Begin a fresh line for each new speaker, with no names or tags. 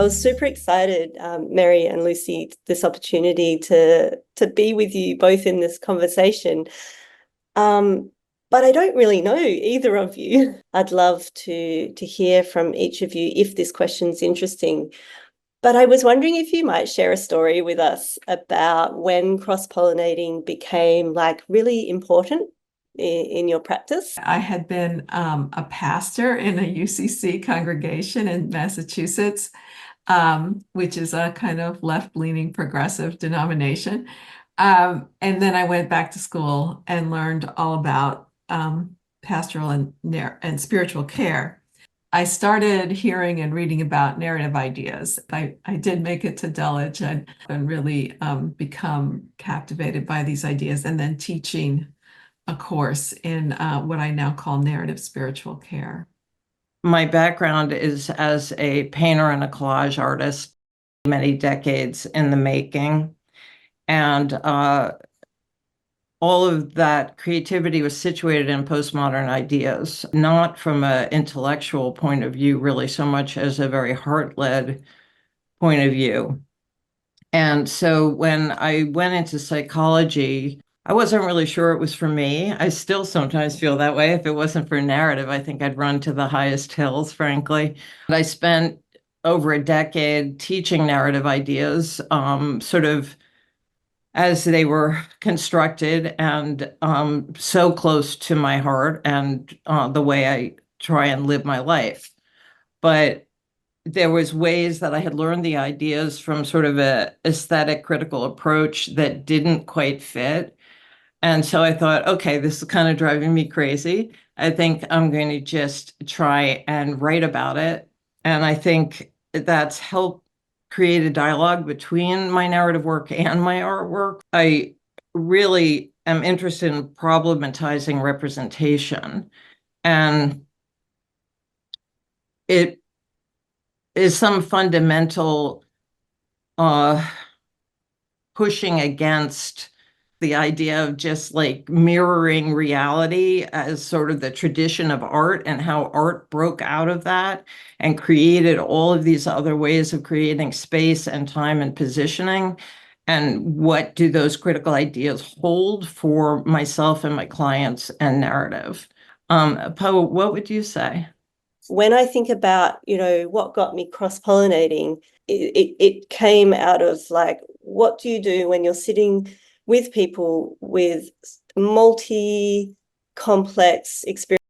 I was super excited, Mary and Lucy, this opportunity to be with you both in this conversation. But I don't really know either of you. I'd love to hear from each of you if this question's interesting. But I was wondering if you might share a story with us about when cross-pollinating became like really important in your practice.
I had been a pastor in a UCC congregation in Massachusetts, which is a kind of left-leaning progressive denomination. And then I went back to school and learned all about pastoral and spiritual care. I started hearing and reading about narrative ideas. I did make it to Dulwich and really become captivated by these ideas, and then teaching a course in what I now call narrative spiritual care.
My background is as a painter and a collage artist, many decades in the making. And all of that creativity was situated in postmodern ideas, not from an intellectual point of view, really, so much as a very heart-led point of view. And so when I went into psychology, I wasn't really sure it was for me. I still sometimes feel that way. If it wasn't for narrative, I think I'd run to the highest hills, frankly. But I spent over a decade teaching narrative ideas, sort of as they were constructed, and so close to my heart and the way I try and live my life. But there was ways that I had learned the ideas from sort of a aesthetic critical approach that didn't quite fit. And so I thought, okay, this is kind of driving me crazy. I think I'm going to just try and write about it. And I think that's helped create a dialogue between my narrative work and my artwork. I really am interested in problematizing representation. And it is some fundamental pushing against the idea of just like mirroring reality as sort of the tradition of art, and how art broke out of that and created all of these other ways of creating space and time and positioning. And what do those critical ideas hold for myself and my clients and narrative? Poh, what would you say?
When I think about, what got me cross-pollinating, it came out of like, what do you do when you're sitting with people with multi-complex experiences